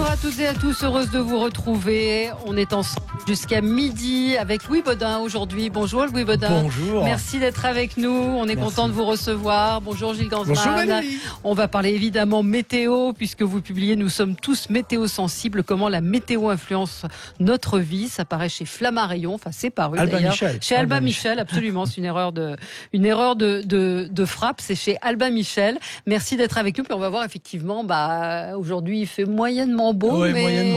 Bonjour à toutes et à tous, heureuse de vous retrouver. On est ensemble jusqu'à midi avec Louis Baudin aujourd'hui. Bonjour Louis Baudin. Bonjour. Merci d'être avec nous. On est content de vous recevoir. Bonjour Gilles Gansman. Bonjour Valérie. On va parler évidemment météo puisque vous publiez Nous sommes tous météo sensibles. Comment la météo influence notre vie. Ça paraît chez Flammarion. Enfin, c'est paru Albin d'ailleurs. Michel. Chez Albin Michel, absolument. C'est une erreur de frappe. C'est chez Albin Michel. Merci d'être avec nous. Puis on va voir effectivement, aujourd'hui il fait moyennement beau, ouais, mais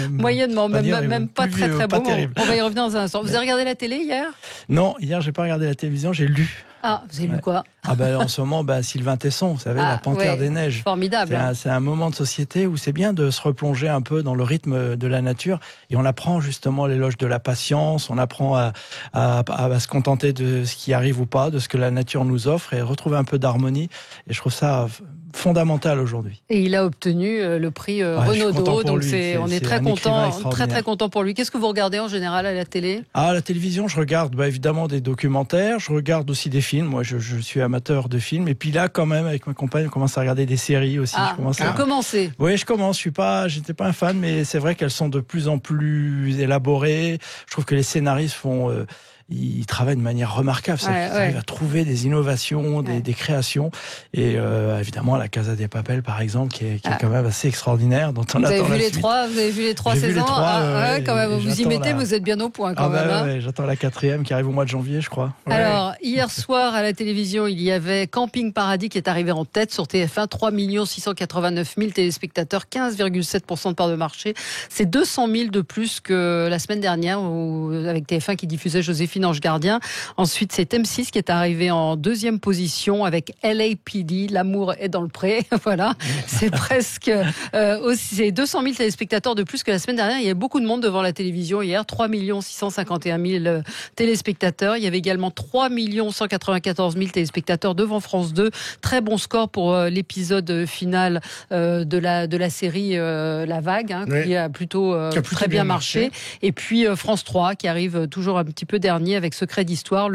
moyennement, même pas très beau. Terrible. On va y revenir dans un instant. Vous avez regardé la télé hier ? Non, hier j'ai pas regardé la télévision, j'ai lu. Ah, vous avez lu quoi ? En ce moment, Sylvain Tesson, vous savez, la Panthère des Neiges. Formidable. C'est un moment de société où c'est bien de se replonger un peu dans le rythme de la nature. Et on apprend justement l'éloge de la patience, on apprend à se contenter de ce qui arrive ou pas, de ce que la nature nous offre et retrouver un peu d'harmonie. Et je trouve ça fondamental aujourd'hui. Et il a obtenu le prix Renaudot, donc on est très content pour lui. Qu'est-ce que vous regardez en général à la télé ? À la télévision, je regarde évidemment des documentaires, je regarde aussi des films. Moi, je suis amateur de films. Et puis là, quand même, avec ma compagne, on commence à regarder des séries aussi. Vous commencez ? Oui, je commence. J'étais pas un fan, mais c'est vrai qu'elles sont de plus en plus élaborées. Je trouve que les scénaristes ils travaillent de manière remarquable. Ils arrivent à trouver des innovations, des créations. Et évidemment, la Casa de Papel, par exemple, qui est quand même assez extraordinaire. Dont on attend la suite. Vous avez vu les trois saisons ? Quand même, vous y mettez, vous êtes bien au point quand même. J'attends la 4e qui arrive au mois de janvier, je crois. Alors, hier soir, à la télévision, il y avait Camping Paradis qui est arrivé en tête sur TF1. 3 689 000 téléspectateurs, 15,7% de part de marché. C'est 200 000 de plus que la semaine dernière avec TF1 qui diffusait Joséphine Ange Gardien. Ensuite, c'est M6 qui est arrivé en deuxième position avec LAPD, L'amour est dans le pré. Voilà. C'est presque aussi, c'est 200 000 téléspectateurs de plus que la semaine dernière. Il y a beaucoup de monde devant la télévision hier. 3 651 000 téléspectateurs. Il y avait également 3 194 000 téléspectateurs devant France 2. Très bon score pour l'épisode final de la série La Vague, qui a plutôt très bien marché. Et puis France 3 qui arrive toujours un petit peu dernier avec Secret d'Histoire,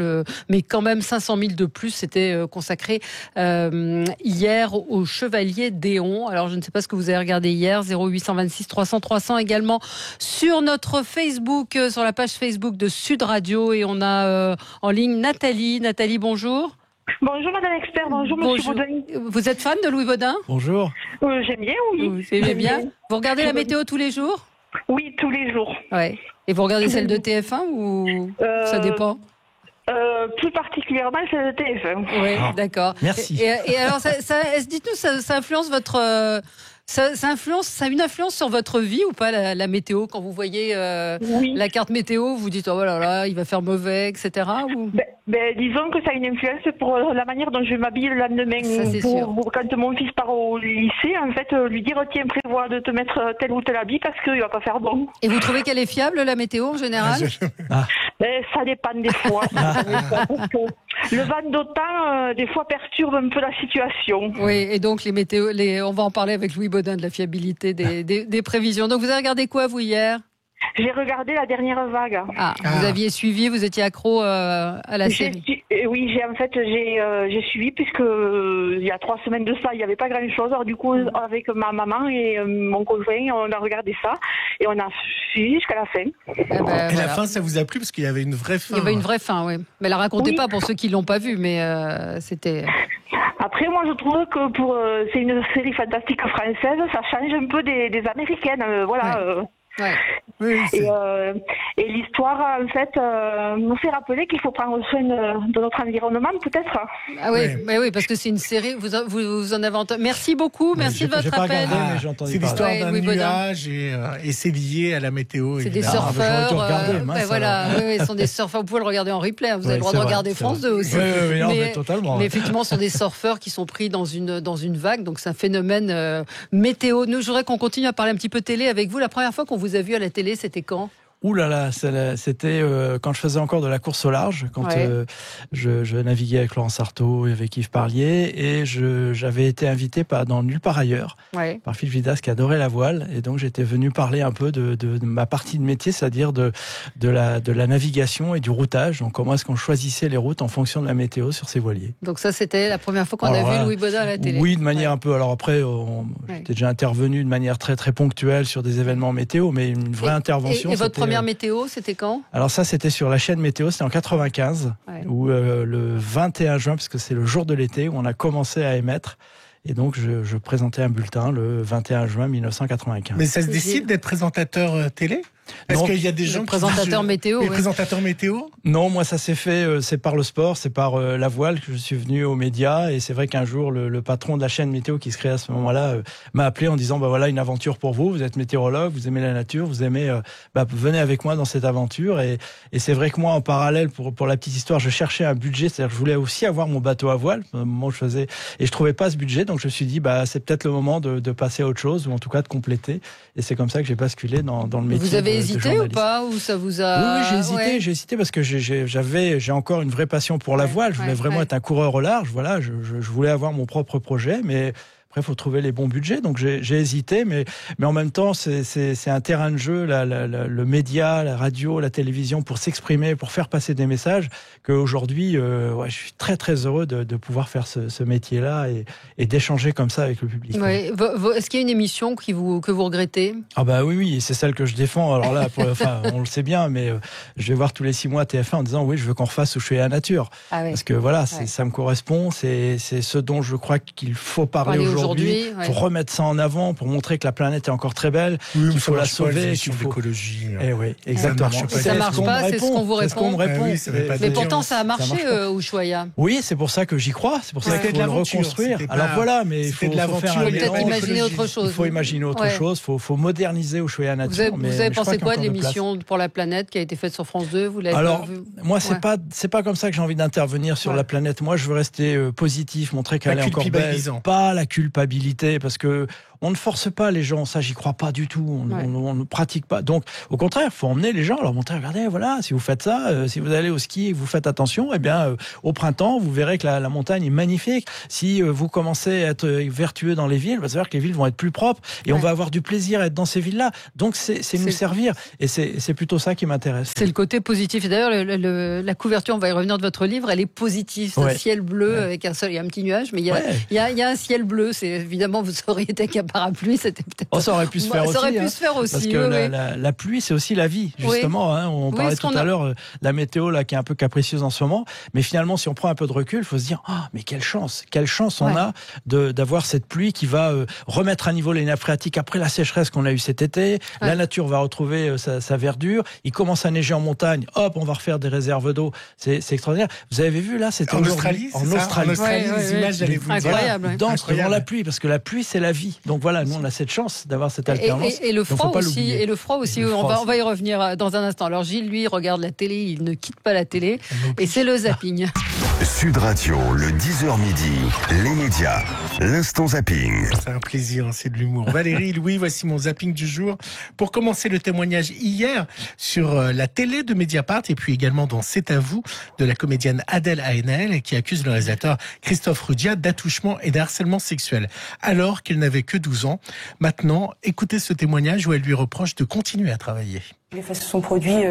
mais quand même 500 000 de plus, c'était consacré hier au Chevalier d'Éon. Alors je ne sais pas ce que vous avez regardé hier, 0826 300 300 également sur notre Facebook, sur la page Facebook de Sud Radio, et on a en ligne Nathalie. Nathalie, bonjour. Bonjour Madame Expert, bonjour Monsieur Baudin. Vous êtes fan de Louis Baudin ? Bonjour. J'aime bien, oui. Vous aimez bien ? Vous regardez la météo tous les jours ? Oui, tous les jours. Ouais. Et vous regardez celle de TF1 ou ça dépend ? Plus particulièrement celle de TF1. Oui, d'accord. Merci. Et alors, dites-nous, ça influence votre... Ça a une influence sur votre vie ou pas, la météo, quand vous voyez la carte météo, vous dites oh là là, il va faire mauvais, etc. Ou... disons que ça a une influence pour la manière dont je m'habille le lendemain. Ça, c'est sûr. Quand mon fils part au lycée, en fait, lui dire tiens, prévois de te mettre tel ou tel habit parce qu'il va pas faire bon. Et vous trouvez qu'elle est fiable, la météo, en général ? Ça dépend des fois. Le vent d'autant, des fois, perturbe un peu la situation. Oui, et donc on va en parler avec Louis Baudin de la fiabilité des prévisions. Donc vous avez regardé quoi, vous, hier ? J'ai regardé la dernière vague. Vous aviez suivi, vous étiez accro à la série. Oui, j'ai suivi puisque il y a 3 semaines de ça, il n'y avait pas grand-chose. Alors du coup, avec ma maman et mon conjoint, on a regardé ça et on a suivi jusqu'à la fin. Et la fin, ça vous a plu parce qu'il y avait une vraie fin. Il y avait une vraie fin, oui. Mais la racontez pas pour ceux qui l'ont pas vue, mais c'était... Après, moi, je trouve que c'est une série fantastique française, ça change un peu des américaines, voilà. Ouais. Oui, et l'histoire, en fait, nous fait rappeler qu'il faut prendre soin de notre environnement, peut-être. Ah oui, mais oui, parce que c'est une série. Vous en avez entendu. Merci beaucoup, merci de votre appel. C'est l'histoire d'un nuage et c'est lié à la météo. C'est des surfeurs. Ce sont des surfeurs. Vous pouvez le regarder en replay. Vous avez le droit de regarder France 2 aussi. Mais totalement. Mais effectivement, ce sont des surfeurs qui sont pris dans une vague. Donc c'est un phénomène météo. Je voudrais qu'on continue à parler un petit peu télé avec vous. La première fois qu'on vous a vu à la télé, c'était quand ? Ouh là là, c'était quand je faisais encore de la course au large, quand je naviguais avec Laurent Sarto et avec Yves Parlier, et j'avais été invité dans Nulle part ailleurs, par Philippe Vidas qui adorait la voile, et donc j'étais venu parler un peu de ma partie de métier, c'est-à-dire de la navigation et du routage. Donc comment est-ce qu'on choisissait les routes en fonction de la météo sur ces voiliers. Donc ça, c'était la première fois qu'on a vu Louis Baudin à la télé. Oui, de manière un peu. Alors après, j'étais déjà intervenu de manière très très ponctuelle sur des événements météo, mais une vraie intervention. Et votre première météo, c'était quand? Alors ça, c'était sur la chaîne météo, c'était en 95, où le 21 juin, parce que c'est le jour de l'été, où on a commencé à émettre. Et donc, je présentais un bulletin le 21 juin 1995. Mais ça se décide d'être présentateur télé ? Est-ce qu'il y a des gens présentateurs météo, présentateurs météo? Non, moi ça s'est fait, c'est par le sport, c'est par la voile que je suis venu aux médias, et c'est vrai qu'un jour le patron de la chaîne météo qui se crée à ce moment-là m'a appelé en disant voilà une aventure pour vous êtes météorologue, vous aimez la nature, vous aimez venez avec moi dans cette aventure, et c'est vrai que moi en parallèle pour la petite histoire, je cherchais un budget, c'est-à-dire que je voulais aussi avoir mon bateau à voile au moment où je faisais, et je trouvais pas ce budget, donc je me suis dit c'est peut-être le moment de passer à autre chose, ou en tout cas de compléter, et c'est comme ça que j'ai basculé dans le métier. Vous avez hésité ou pas, ou ça vous a... Oui, j'ai hésité parce que j'ai encore une vraie passion pour la voile. Je voulais vraiment être un coureur au large. Voilà, je voulais avoir mon propre projet, mais après, il faut trouver les bons budgets. Donc, j'ai hésité, mais en même temps, c'est un terrain de jeu, le média, la radio, la télévision, pour s'exprimer, pour faire passer des messages, qu'aujourd'hui, je suis très, très heureux de pouvoir faire ce métier-là et d'échanger comme ça avec le public. Ouais. Est-ce qu'il y a une émission que vous regrettez? Ah oui, c'est celle que je défends. Alors là, on le sait bien, mais je vais voir tous les 6 mois TF1 en disant oui, je veux qu'on refasse Où je suis à la nature. Parce que ça me correspond, c'est ce dont je crois qu'il faut parler aujourd'hui. Pour remettre ça en avant, pour montrer que la planète est encore très belle, qu'il faut la sauver, qu'il faut l'écologie. Oui, exactement. Ça marche pas, c'est ce qu'on vous répond. Mais pourtant, ça a marché, Ushuaïa. Oui, c'est pour ça que j'y crois. C'est pour ça qu'il faut le reconstruire. Alors voilà, mais il faut faire un peut-être imaginer autre chose. Il faut imaginer autre chose. Il faut moderniser Ushuaïa Nature. Vous avez pensé quoi de l'émission pour la planète qui a été faite sur France 2? Alors, moi, c'est pas comme ça que j'ai envie d'intervenir sur la planète. Moi, je veux rester positif, montrer qu'elle est encore belle. Pas la culpabilité, parce que on ne force pas les gens, ça j'y crois pas du tout, on ne pratique pas. Donc au contraire, il faut emmener les gens, leur montrer, regardez, voilà, si vous faites ça, si vous allez au ski et que vous faites attention, au printemps, vous verrez que la montagne est magnifique. Si vous commencez à être vertueux dans les villes, vous allez voir que les villes vont être plus propres et on va avoir du plaisir à être dans ces villes-là. Donc c'est nous servir, et c'est plutôt ça qui m'intéresse. C'est le côté positif. Et d'ailleurs, la couverture, on va y revenir de votre livre, elle est positive. C'est un ciel bleu avec un petit nuage, mais il y a un ciel bleu. C'est évidemment, vous auriez été parapluie, c'était peut-être... ça aurait pu se faire aussi. Ça aurait pu se faire aussi. Parce que la pluie, c'est aussi la vie, justement. On parlait tout à l'heure de la météo là, qui est un peu capricieuse en ce moment. Mais finalement, si on prend un peu de recul, il faut se dire mais quelle chance on a d'avoir cette pluie qui va remettre à niveau les nappes phréatiques après la sécheresse qu'on a eue cet été. La nature va retrouver sa verdure. Il commence à neiger en montagne. Hop, on va refaire des réserves d'eau. C'est extraordinaire. Vous avez vu là, c'était en Australie. En Australie, les images, j'allais vous dire. Incroyable. Danse devant la pluie, parce que la pluie, c'est la vie. Donc voilà, nous on a cette chance d'avoir cette alternance. Et le froid aussi, on va y revenir dans un instant. Alors Gilles, lui, regarde la télé, il ne quitte pas la télé, et c'est le zapping. Sud Radio, le 10h midi, les médias, l'instant zapping. C'est un plaisir, c'est de l'humour. Valérie, Louis, voici mon zapping du jour. Pour commencer, le témoignage hier sur la télé de Mediapart, et puis également dans C'est à vous, de la comédienne Adèle Haenel, qui accuse le réalisateur Christophe Rudia d'attouchement et d'harcèlement sexuel, alors qu'elle n'avait que 12 ans. Maintenant, écoutez ce témoignage où elle lui reproche de continuer à travailler. Les faits se sont produits,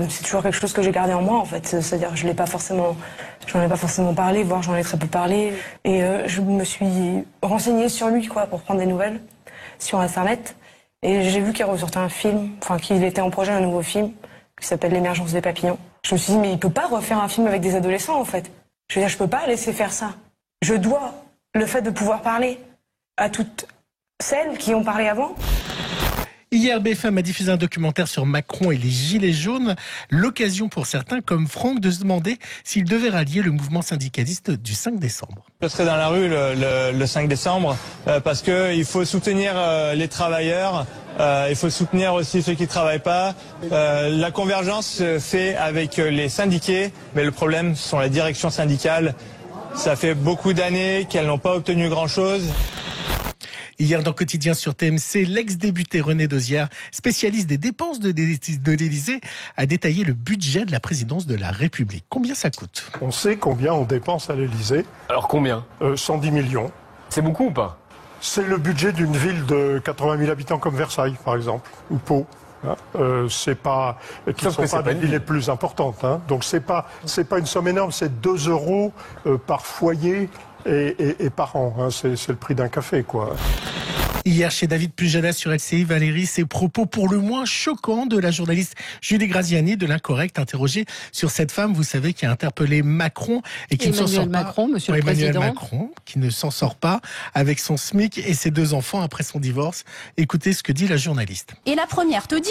c'est toujours quelque chose que j'ai gardé en moi en fait. C'est-à-dire que j'en ai pas forcément parlé, voire j'en ai très peu parlé. Et je me suis renseignée sur lui pour prendre des nouvelles sur Internet. Et j'ai vu qu'il ressortait un film, qu'il était en projet d'un nouveau film qui s'appelle L'émergence des papillons. Je me suis dit mais il peut pas refaire un film avec des adolescents en fait. Je veux dire, je peux pas laisser faire ça. Je dois le fait de pouvoir parler à toutes celles qui ont parlé avant. Hier, BFM a diffusé un documentaire sur Macron et les Gilets jaunes. L'occasion pour certains, comme Franck, de se demander s'ils devaient rallier le mouvement syndicaliste du 5 décembre. Je serai dans la rue le 5 décembre parce qu'il faut soutenir les travailleurs. Il faut soutenir aussi ceux qui ne travaillent pas. La convergence se fait avec les syndiqués, mais le problème, ce sont les directions syndicales. Ça fait beaucoup d'années qu'elles n'ont pas obtenu grand-chose. Hier dans Quotidien sur TMC, l'ex-député René Dosière, spécialiste des dépenses de l'Élysée, a détaillé le budget de la présidence de la République. Combien ça coûte ? On sait combien on dépense à l'Élysée. Alors combien ? 110 millions. C'est beaucoup ou pas ? C'est le budget d'une ville de 80 000 habitants comme Versailles, par exemple, ou Pau. C'est pas, qui ne sont pas des villes les plus importantes. Donc c'est pas une somme énorme, c'est 2 € par foyer et par an. C'est le prix d'un café, quoi. Hier, chez David Pujadas sur LCI, Valérie, ces propos pour le moins choquants de la journaliste Julie Graziani de l'Incorrect, interrogée sur cette femme, vous savez, qui a interpellé Macron et qui ne s'en sort pas. Macron, monsieur le Emmanuel Président. Macron, qui ne s'en sort pas avec son SMIC et ses 2 enfants après son divorce. Écoutez ce que dit la journaliste. Et la première te dit,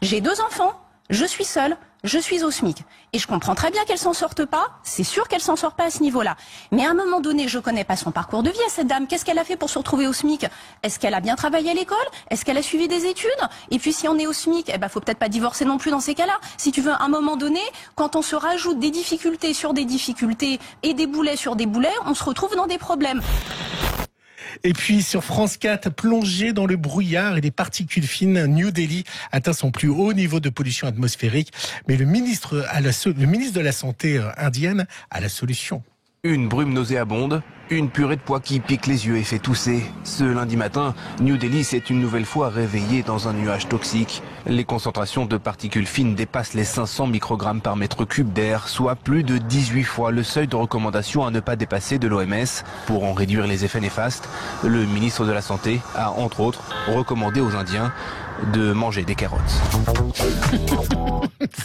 j'ai 2 enfants, je suis seule, je suis au SMIC. Et je comprends très bien qu'elle s'en sorte pas, c'est sûr qu'elle s'en sort pas à ce niveau-là. Mais à un moment donné, je connais pas son parcours de vie à cette dame. Qu'est-ce qu'elle a fait pour se retrouver au SMIC ? Est-ce qu'elle a bien travaillé à l'école ? Est-ce qu'elle a suivi des études ? Et puis si on est au SMIC, faut peut-être pas divorcer non plus dans ces cas-là. Si tu veux, à un moment donné, quand on se rajoute des difficultés sur des difficultés et des boulets sur des boulets, on se retrouve dans des problèmes. Et puis sur France 4, plongé dans le brouillard et les particules fines, New Delhi atteint son plus haut niveau de pollution atmosphérique. Mais le ministre de la Santé indienne a la solution. Une brume nauséabonde, une purée de pois qui pique les yeux et fait tousser. Ce lundi matin, New Delhi s'est une nouvelle fois réveillé dans un nuage toxique. Les concentrations de particules fines dépassent les 500 microgrammes par mètre cube d'air, soit plus de 18 fois le seuil de recommandation à ne pas dépasser de l'OMS. Pour en réduire les effets néfastes, le ministre de la Santé a, entre autres, recommandé aux Indiens de manger des carottes.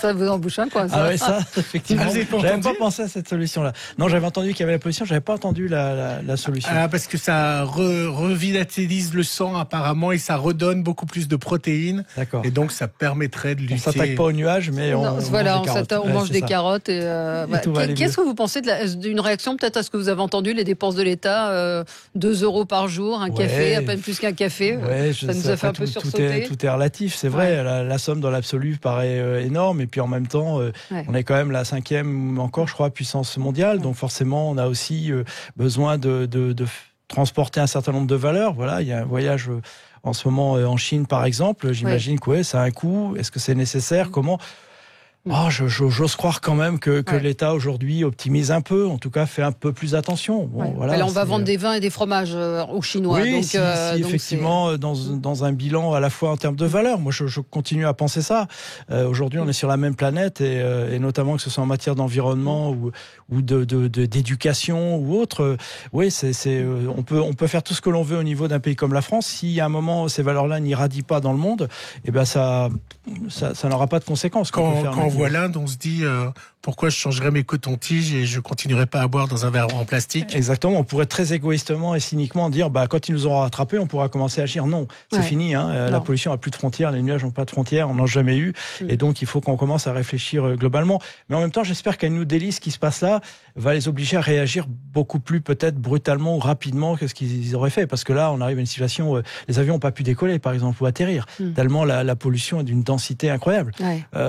Ça vous embouche un coin, ça. Ah ouais, ça, effectivement. J'avais pas pensé à cette solution-là. Non, j'avais entendu qu'il y avait la pollution, j'avais pas entendu la solution. Ah, parce que ça revitalise le sang apparemment et ça redonne beaucoup plus de protéines. D'accord. Et donc ça permettrait de lutter. On s'attaque pas aux nuages, mais on mange des carottes. Qu'est-ce que vous pensez d'une réaction peut-être à ce que vous avez entendu, les dépenses de l'État, 2 € par jour, un café, à peine plus qu'un café. Ça nous a fait un peu sursauter. Tout est relatif, c'est vrai. La somme dans l'absolu paraît énorme, et puis en même temps, on est quand même la 5e encore, je crois, puissance mondiale. Donc forcément, on a aussi besoin de transporter un certain nombre de valeurs. Voilà, il y a un voyage en ce moment en Chine, par exemple. J'imagine que ça a un coût. Est-ce que c'est nécessaire ? Comment ? J'ose croire quand même que l'État aujourd'hui optimise un peu, en tout cas fait un peu plus attention. Bon, voilà, là, on va vendre des vins et des fromages aux Chinois. Oui, donc, si effectivement, dans un bilan à la fois en termes de valeur. Moi, je continue à penser ça. Aujourd'hui, on est sur la même planète, et notamment que ce soit en matière d'environnement ou d'éducation ou autre. Oui, on peut faire tout ce que l'on veut au niveau d'un pays comme la France. Si à un moment ces valeurs-là n'irradient pas dans le monde, ça n'aura pas de conséquences. Quand on voit l'Inde, on se dit pourquoi je changerais mes cotons-tiges et je continuerai pas à boire dans un verre en plastique. Exactement, on pourrait très égoïstement et cyniquement dire quand ils nous auront rattrapés, on pourra commencer à agir. Non, c'est fini. La pollution n'a plus de frontières, les nuages n'ont pas de frontières, on n'en a jamais eu. Et donc il faut qu'on commence à réfléchir globalement. Mais en même temps, j'espère qu'à New Delhi, ce qui se passe là va les obliger à réagir beaucoup plus peut-être brutalement ou rapidement que ce qu'ils auraient fait. Parce que là, on arrive à une situation, les avions n'ont pas pu décoller par exemple ou atterrir. Tellement la pollution est d'une densité incroyable.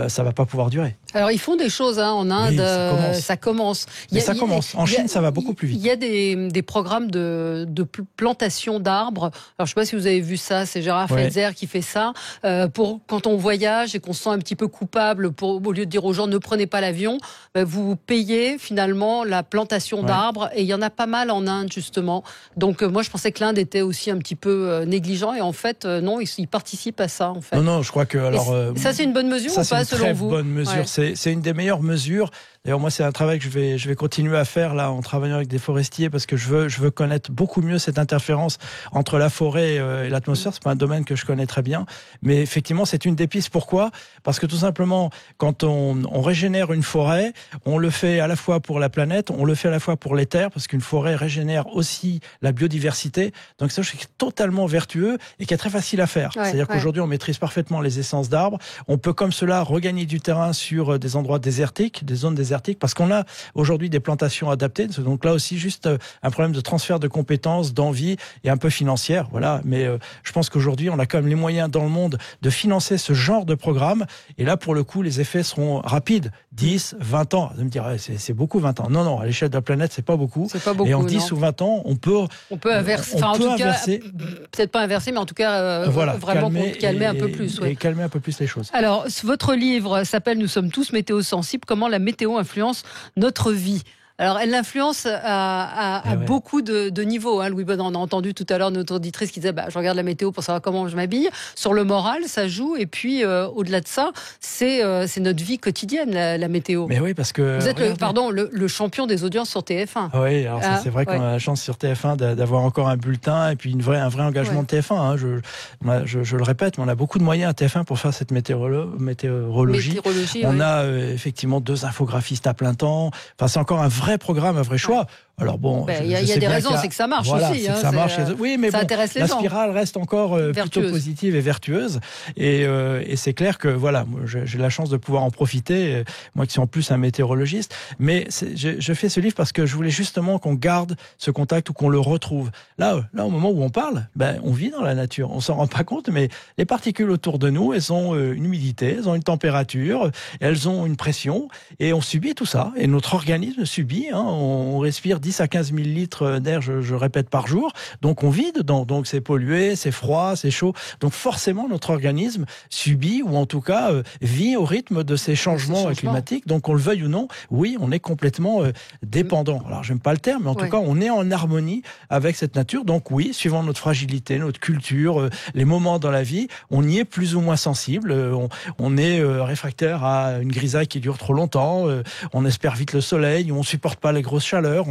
Ça va pas pouvoir durer. Alors ils font des choses en Inde, ça commence. Ça commence. En Chine, ça va beaucoup plus vite. Il y a des programmes de plantation d'arbres. Alors je sais pas si vous avez vu ça, c'est Gérard Felzer qui fait ça pour quand on voyage et qu'on se sent un petit peu coupable, au lieu de dire aux gens ne prenez pas l'avion, vous payez finalement la plantation d'arbres, et il y en a pas mal en Inde justement. Donc moi je pensais que l'Inde était aussi un petit peu négligent, et en fait non, ils participent à ça en fait. Non, je crois que ça c'est une bonne mesure ou pas selon vous ? Bonne mesure. C'est une des meilleures mesures. D'ailleurs, moi, c'est un travail que je vais continuer à faire là en travaillant avec des forestiers, parce que je veux connaître beaucoup mieux cette interférence entre la forêt et l'atmosphère. C'est pas un domaine que je connais très bien, mais effectivement, c'est une des pistes. Pourquoi ? Parce que tout simplement, quand on régénère une forêt, on le fait à la fois pour la planète, on le fait à la fois pour les terres, parce qu'une forêt régénère aussi la biodiversité. Donc, c'est totalement vertueux et qui est très facile à faire. C'est-à-dire qu'aujourd'hui, on maîtrise parfaitement les essences d'arbres. On peut comme cela regagner du terrain sur des endroits désertiques. des zones désertiques, parce qu'on a aujourd'hui des plantations adaptées. Donc là aussi, juste un problème de transfert de compétences, d'envie et un peu financière. Voilà. Mais je pense qu'aujourd'hui, on a quand même les moyens dans le monde de financer ce genre de programme. Et là, pour le coup, les effets seront rapides. 10, 20 ans. Vous me direz, c'est beaucoup 20 ans. Non, à l'échelle de la planète, c'est pas beaucoup. C'est pas beaucoup. Et en 10 ou 20 ans, on peut inverser. Enfin, en tout cas, peut-être pas inverser, mais en tout cas, vraiment calmer un peu plus. Et calmer un peu plus les choses. Alors, votre livre s'appelle « Nous sommes tous météo-sensibles. Comment la météo influence notre vie ». Alors, elle l'influence à beaucoup de niveaux. Hein. Louis Baudin, on a entendu tout à l'heure notre auditrice qui disait je regarde la météo pour savoir comment je m'habille. Sur le moral, ça joue. Et puis, au-delà de ça, c'est notre vie quotidienne, la météo. Mais oui, parce que... Vous êtes le champion des audiences sur TF1. Oui, alors c'est vrai qu'on a la chance sur TF1 d'avoir encore un bulletin et puis un vrai engagement de TF1. Hein. Je le répète, mais on a beaucoup de moyens à TF1 pour faire cette météorologie. On a effectivement 2 infographistes à plein temps. Enfin, c'est encore un vrai programme, un vrai choix. Alors bon, il y a des raisons, c'est que ça marche aussi. Ça marche. Oui, mais ça intéresse les gens. La spirale reste encore plutôt positive et vertueuse. Et c'est clair que moi, j'ai la chance de pouvoir en profiter. Moi, qui suis en plus un météorologiste, mais je fais ce livre parce que je voulais justement qu'on garde ce contact ou qu'on le retrouve. Là, au moment où on parle, on vit dans la nature. On s'en rend pas compte, mais les particules autour de nous, elles ont une humidité, elles ont une température, elles ont une pression, et on subit tout ça. Et notre organisme subit. Hein, on respire 10 à 15 000 litres d'air, je répète, par jour. Donc on vit dedans. Donc c'est pollué, c'est froid, c'est chaud. Donc forcément, notre organisme subit, ou en tout cas vit au rythme de ces changements climatiques. Donc on le veuille ou non, oui, on est complètement dépendant. Alors j'aime pas le terme, mais en tout cas, on est en harmonie avec cette nature. Donc oui, suivant notre fragilité, notre culture, les moments dans la vie, on y est plus ou moins sensible. On est réfractaire à une grisaille qui dure trop longtemps. On espère vite le soleil. On supporte pas les grosses chaleurs.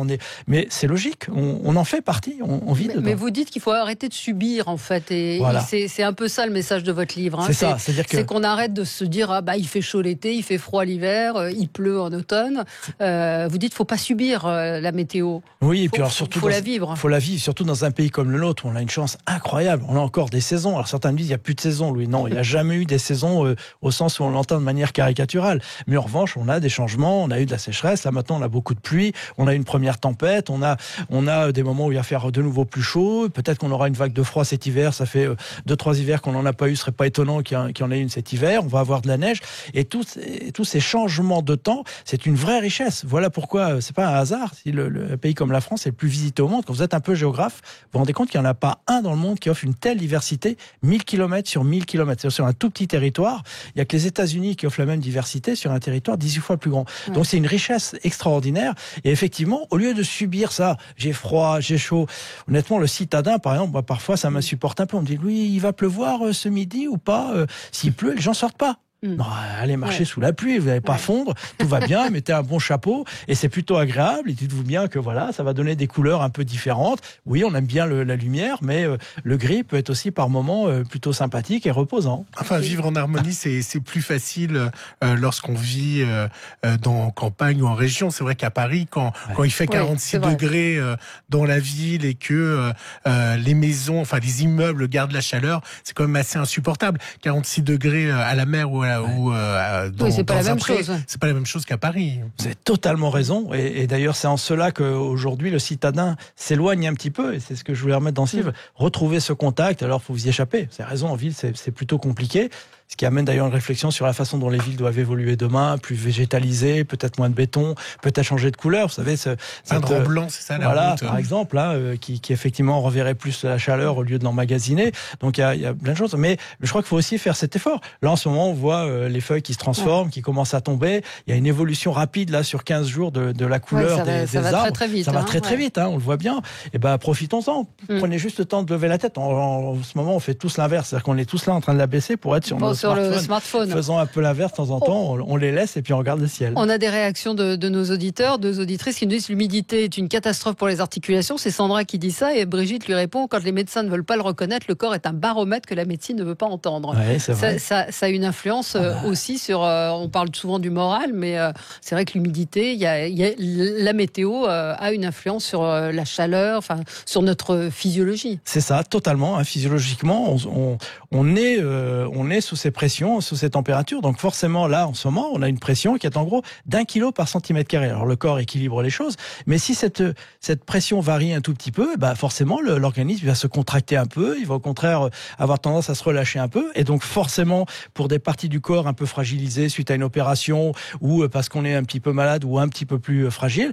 Mais c'est logique, on en fait partie, on vit dedans. Mais vous dites qu'il faut arrêter de subir, en fait, et c'est un peu ça le message de votre livre. Hein. C'est qu'on arrête de se dire il fait chaud l'été, il fait froid l'hiver, il pleut en automne. Vous dites qu'il ne faut pas subir la météo. Oui, et puis surtout, faut la vivre. Il faut la vivre, surtout dans un pays comme le nôtre, où on a une chance incroyable. On a encore des saisons. Alors certains me disent il n'y a plus de saison, Louis. Non, il n'y a jamais eu des saisons au sens où on l'entend de manière caricaturale. Mais en revanche, on a des changements, on a eu de la sécheresse, là maintenant on a beaucoup de pluie, on a une première tempête, on a des moments où il va faire de nouveau plus chaud, peut-être qu'on aura une vague de froid cet hiver, ça fait 2-3 hivers qu'on n'en a pas eu, ce serait pas étonnant qu'il y en ait une cet hiver, on va avoir de la neige, et tous ces changements de temps, c'est une vraie richesse. Voilà pourquoi c'est pas un hasard si le pays comme la France est le plus visité au monde. Quand vous êtes un peu géographe, vous vous rendez compte qu'il n'y en a pas un dans le monde qui offre une telle diversité, 1000 km sur 1000 km, c'est-à-dire sur un tout petit territoire. Il n'y a que les États-Unis qui offrent la même diversité sur un territoire 18 fois plus grand. Ouais. Donc c'est une richesse extraordinaire, et effectivement, au lieu de subir ça, j'ai froid, j'ai chaud. Honnêtement, le citadin, par exemple, parfois ça m'insupporte un peu. On me dit, Louis, il va pleuvoir ce midi ou pas? S'il pleut, les gens sortent pas. Non, allez marcher sous la pluie, vous n'allez pas fondre, tout va bien, mettez un bon chapeau, et c'est plutôt agréable, et dites-vous bien que ça va donner des couleurs un peu différentes. Oui, on aime bien la lumière, mais le gris peut être aussi par moments plutôt sympathique et reposant. Enfin, vivre en harmonie, c'est plus facile lorsqu'on vit en campagne ou en région. C'est vrai qu'à Paris, quand il fait 46 degrés dans la ville et que les maisons, enfin les immeubles gardent la chaleur, c'est quand même assez insupportable. 46 degrés à la mer ou c'est pas la même chose. C'est pas la même chose qu'à Paris. Vous avez totalement raison. Et d'ailleurs, c'est en cela qu'aujourd'hui, le citadin s'éloigne un petit peu. Et c'est ce que je voulais remettre dans ce livre. Retrouver ce contact. Alors, il faut vous y échapper. Vous avez raison, en ville, c'est plutôt compliqué. Ce qui amène d'ailleurs une réflexion sur la façon dont les villes doivent évoluer demain, plus végétalisées, peut-être moins de béton, peut-être changer de couleur. Vous savez, un drap blanc, c'est ça la route. Par exemple, qui effectivement renverrait plus la chaleur au lieu de l'emmagasiner. Donc il y a plein de choses. Mais je crois qu'il faut aussi faire cet effort. Là, en ce moment, on voit les feuilles qui se transforment, qui commencent à tomber. Il y a une évolution rapide là sur 15 jours de la couleur des arbres. Va très vite. Ça va très vite. On le voit bien. Et profitons-en. Prenez juste le temps de lever la tête. En ce moment, on fait tous l'inverse, c'est-à-dire qu'on est tous là en train de la baisser pour être sur le smartphone. Faisons un peu l'inverse de temps en temps, on les laisse et puis on regarde le ciel. On a des réactions de nos auditeurs, 2 auditrices qui nous disent l'humidité est une catastrophe pour les articulations. C'est Sandra qui dit ça et Brigitte lui répond quand les médecins ne veulent pas le reconnaître, le corps est un baromètre que la médecine ne veut pas entendre. Ouais, c'est vrai. Ça a une influence aussi sur. On parle souvent du moral, mais c'est vrai que l'humidité, la météo a une influence sur la chaleur, enfin sur notre physiologie. C'est ça, totalement. Physiologiquement, on est sous ces pressions, sous ces températures. Donc forcément, là, en ce moment, on a une pression qui est en gros d'1 kilo par centimètre carré. Alors le corps équilibre les choses, mais si cette pression varie un tout petit peu, forcément, l'organisme va se contracter un peu, il va au contraire avoir tendance à se relâcher un peu. Et donc forcément, pour des parties du corps un peu fragilisées suite à une opération ou parce qu'on est un petit peu malade ou un petit peu plus fragile,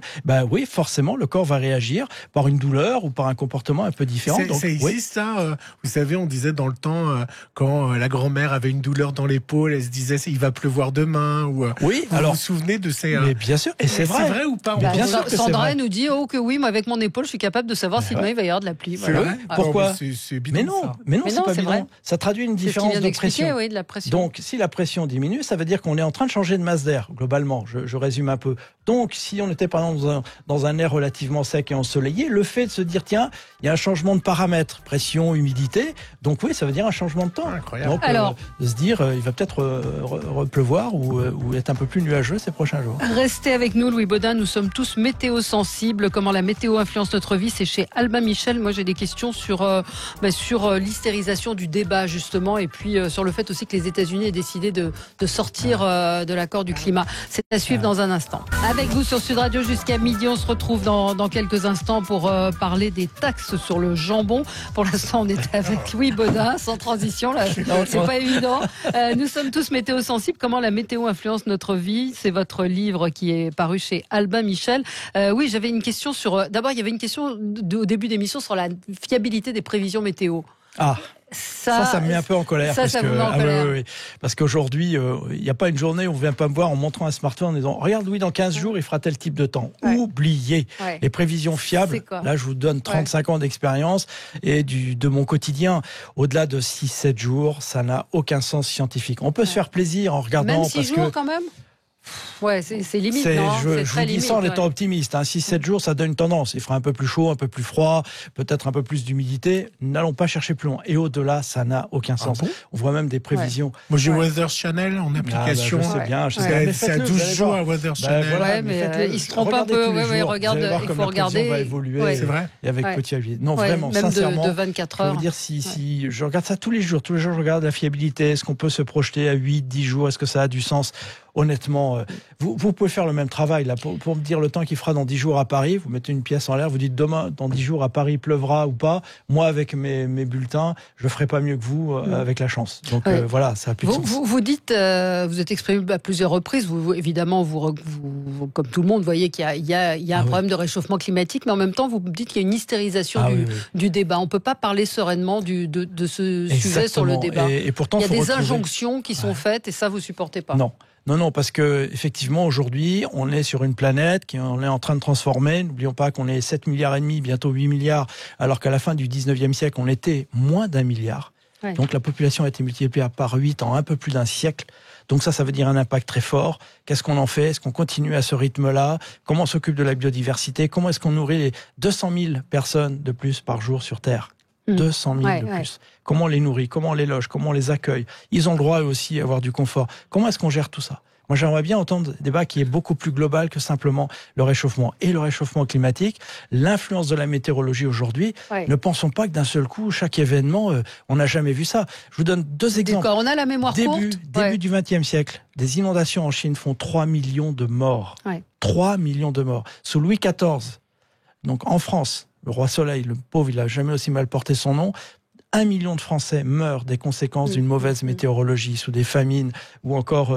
oui, forcément, le corps va réagir par une douleur ou par un comportement un peu différent. Ça existe, ça. Vous savez, on disait dans le temps, quand la grand-mère avait une douleur dans l'épaule, elle se disait il va pleuvoir demain. Oui, vous vous souvenez de ces... Mais bien sûr, et c'est vrai. C'est vrai ou pas? Bien sûr que Sandra nous dit que oui, moi avec mon épaule, je suis capable de savoir si demain il va y avoir de la pluie. C'est vrai. Pourquoi? C'est bidon, mais non, c'est pas bidon. Ça traduit une différence de pression. Oui, de la pression. Donc, si la pression diminue, ça veut dire qu'on est en train de changer de masse d'air, globalement. Je résume un peu. Donc, si on était par exemple dans un air relativement sec et ensoleillé, le fait de se dire, tiens, il y a un changement de paramètres, pression, humidité, donc oui, ça veut dire un changement de temps. Incroyable. Donc, de se dire, il va peut-être repleuvoir ou être un peu plus nuageux ces prochains jours. Restez avec nous, Louis Baudin, nous sommes tous météo-sensibles. Comment la météo influence notre vie, c'est chez Albin Michel. Moi, j'ai des questions sur l'hystérisation du débat, justement, et puis sur le fait aussi que les États-Unis aient décidé de sortir de l'accord du climat. C'est à suivre dans un instant. Avec vous sur Sud Radio jusqu'à midi, on se retrouve dans quelques instants pour parler des taxes sur le jambon. Pour l'instant, on est avec Louis Baudin, sans transition, là, c'est pas évident. Nous sommes tous météo-sensibles. Comment la météo influence notre vie? C'est votre livre qui est paru chez Albin Michel. Oui, j'avais une question sur... D'abord, il y avait une question au début d'émission sur la fiabilité des prévisions météo. Ça me met un peu en colère. Parce qu'aujourd'hui, il n'y a pas une journée où on ne vient pas me voir en montrant un smartphone en disant « Regarde, Louis, dans 15 jours, il fera tel type de temps. » Oubliez. Les prévisions fiables, là, je vous donne 35 ans d'expérience et de mon quotidien. Au-delà de 6-7 jours, ça n'a aucun sens scientifique. On peut se faire plaisir en regardant... Même 6 jours, quand même? Ouais, c'est limite, non? Je vous dis ça en étant optimiste. 6-7 jours, ça donne une tendance. Il fera un peu plus chaud, un peu plus froid, peut-être un peu plus d'humidité. N'allons pas chercher plus loin. Et au-delà, ça n'a aucun sens. On voit même des prévisions. Moi, j'ai Weather Channel en application. Je sais bien. C'est à 12 jours à Weather Channel. Mais il se trompe un peu. Il faut regarder. Va évoluer. C'est vrai. Et avec petit avis. Non, vraiment, même sincèrement. de 24 heures. Je veux dire, si je regarde ça tous les jours, je regarde la fiabilité. Est-ce qu'on peut se projeter à 8-10 jours? Est-ce que ça a du sens? Honnêtement, vous pouvez faire le même travail là pour me dire le temps qu'il fera dans 10 jours à Paris. Vous mettez une pièce en l'air, vous dites demain, dans 10 jours à Paris, il pleuvra ou pas. Moi, avec mes bulletins, je ferai pas mieux que vous avec la chance. Donc voilà, ça a plus de sens. Vous dites, vous êtes exprimé à plusieurs reprises. Évidemment, vous, comme tout le monde, voyez qu'il y a un problème de réchauffement climatique, mais en même temps, vous dites qu'il y a une hystérisation du débat. On peut pas parler sereinement de ce sujet sur le débat. Et pourtant, il y a des injonctions qui sont faites, et ça, vous supportez pas. Non, parce que effectivement aujourd'hui, on est sur une planète qu'on est en train de transformer. N'oublions pas qu'on est 7 milliards et demi, bientôt 8 milliards, alors qu'à la fin du 19e siècle, on était moins d'1 milliard. Ouais. Donc la population a été multipliée par 8 en un peu plus d'un siècle. Donc ça veut dire un impact très fort. Qu'est-ce qu'on en fait? Est-ce qu'on continue à ce rythme-là? Comment on s'occupe de la biodiversité? Comment est-ce qu'on nourrit les 200 000 personnes de plus par jour sur Terre? 200 000 de plus. Comment on les nourrit? Comment on les loge? Comment on les accueille? Ils ont le droit eux aussi à avoir du confort. Comment est-ce qu'on gère tout ça? Moi, j'aimerais bien entendre un débat qui est beaucoup plus global que simplement le réchauffement et le réchauffement climatique. L'influence de la météorologie aujourd'hui, ne pensons pas que d'un seul coup, chaque événement, on n'a jamais vu ça. Je vous donne 2 exemples. On a la mémoire courte. Début du XXe siècle, des inondations en Chine font 3 millions de morts. 3 millions de morts. Sous Louis XIV, donc en France, le roi Soleil, le pauvre, il n'a jamais aussi mal porté son nom. 1 million de Français meurent des conséquences d'une mauvaise météorologie, sous des famines ou encore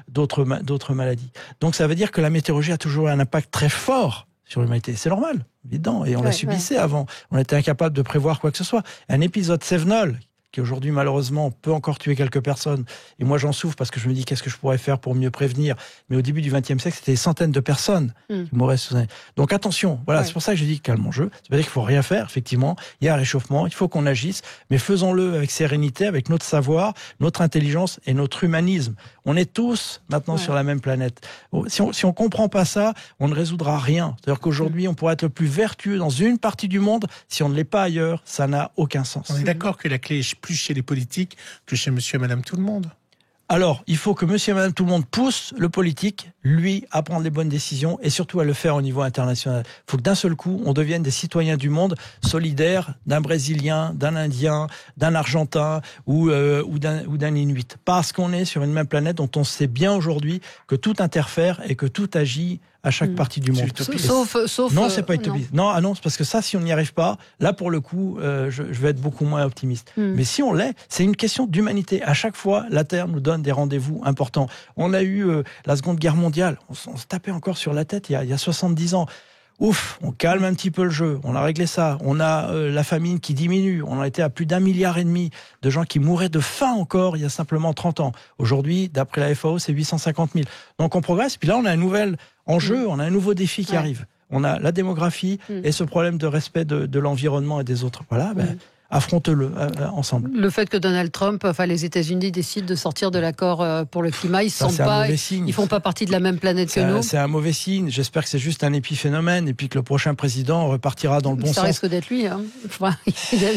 d'autres maladies. Donc ça veut dire que la météorologie a toujours un impact très fort sur l'humanité. C'est normal, évident, et on la subissait avant. On était incapable de prévoir quoi que ce soit. Un épisode Cévenol, qui aujourd'hui malheureusement peut encore tuer quelques personnes, et moi j'en souffre parce que je me dis qu'est-ce que je pourrais faire pour mieux prévenir, mais au début du XXe siècle c'était des centaines de personnes qui mouraient sous un... Donc attention, voilà, c'est pour ça que j'ai dit calme jeu, ça veut dire qu'il faut rien faire, effectivement, il y a un réchauffement, il faut qu'on agisse, mais faisons-le avec sérénité, avec notre savoir, notre intelligence et notre humanisme. On est tous maintenant sur la même planète. Si on comprend pas ça, on ne résoudra rien. C'est-à-dire qu'aujourd'hui on pourrait être le plus vertueux dans une partie du monde, si on ne l'est pas ailleurs, ça n'a aucun sens. On est d'accord que la clé est plus chez les politiques que chez monsieur et madame tout le monde. Alors, il faut que monsieur et madame tout le monde pousse le politique, lui, à prendre les bonnes décisions et surtout à le faire au niveau international. Il faut que d'un seul coup, on devienne des citoyens du monde solidaires d'un Brésilien, d'un Indien, d'un Argentin ou d'un Inuit. Parce qu'on est sur une même planète dont on sait bien aujourd'hui que tout interfère et que tout agit à chaque partie du monde. Sauf non, c'est pas utopiste. Non, parce que ça, si on n'y arrive pas, là, pour le coup, je vais être beaucoup moins optimiste. Mais si on l'est, c'est une question d'humanité. À chaque fois, la Terre nous donne des rendez-vous importants. On a eu la Seconde Guerre mondiale. On se tapait encore sur la tête il y a 70 ans. Ouf, on calme un petit peu le jeu, on a réglé ça. On a la famine qui diminue, on a été à plus d'1,5 milliard de gens qui mouraient de faim encore il y a simplement 30 ans. Aujourd'hui, d'après la FAO, c'est 850 000. Donc on progresse, puis là on a un nouvel enjeu, on a un nouveau défi qui arrive. On a la démographie et ce problème de respect de l'environnement et des autres. Voilà, affronte-le ensemble. Le fait que Donald Trump, les États-Unis décident de sortir de l'accord pour le climat, ils font pas partie de la même planète que nous. C'est un mauvais signe. J'espère que c'est juste un épiphénomène et puis que le prochain président repartira dans le bon sens. Ça risque d'être lui. Hein.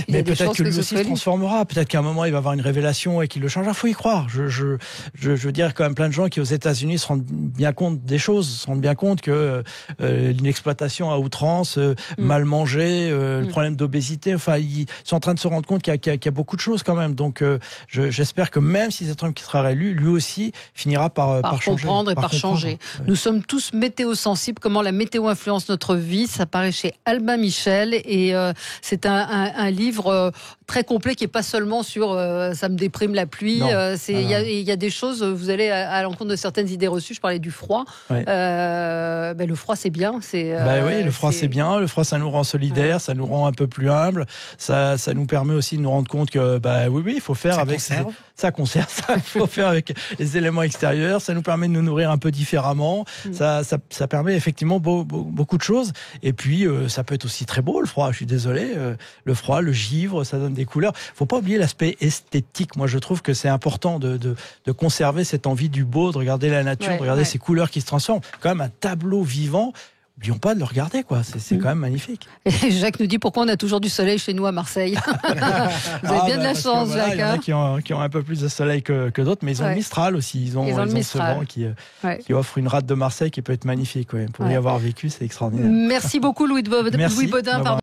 Mais peut-être que lui aussi se transformera. Peut-être qu'à un moment il va avoir une révélation et qu'il le changera. Faut y croire. Je veux dire quand même plein de gens qui aux États-Unis se rendent bien compte des choses, se rendent bien compte que une exploitation à outrance, mal mangée, le problème d'obésité. Enfin, ils sont en train de se rendre compte qu'il y a beaucoup de choses quand même. Donc j'espère que même si c'est Trump qui sera réélu, lui aussi finira par changer. Comprendre et par changer. Ouais. Nous sommes tous météo-sensibles. Comment la météo influence notre vie? Ça paraît chez Albin Michel et c'est un livre très complet qui est pas seulement sur ça me déprime la pluie. Il y a des choses, vous allez à l'encontre de certaines idées reçues. Je parlais du froid. Ouais. Le froid c'est bien. Oui, le froid c'est bien. Le froid ça nous rend solidaires, ça nous rend un peu plus humbles. Ça nous permet aussi de nous rendre compte que il faut faire avec ça conserve, il faut faire avec les éléments extérieurs, ça nous permet de nous nourrir un peu différemment, ça permet effectivement beaucoup de choses et puis ça peut être aussi très beau le froid, je suis désolé, le froid, le givre, ça donne des couleurs. Faut pas oublier l'aspect esthétique. Moi je trouve que c'est important de conserver cette envie du beau, de regarder la nature, de regarder ces couleurs qui se transforment, quand même un tableau vivant. N'oublions pas de le regarder, quoi. C'est quand même magnifique. Et Jacques nous dit pourquoi on a toujours du soleil chez nous à Marseille. Vous avez bien de la chance, Jacques. Il y en a qui ont un peu plus de soleil que d'autres, mais ils ont le Mistral aussi. Ils ont ce vent qui offre une rade de Marseille qui peut être magnifique. Ouais. Pour y avoir vécu, c'est extraordinaire. Merci beaucoup, Louis Baudin.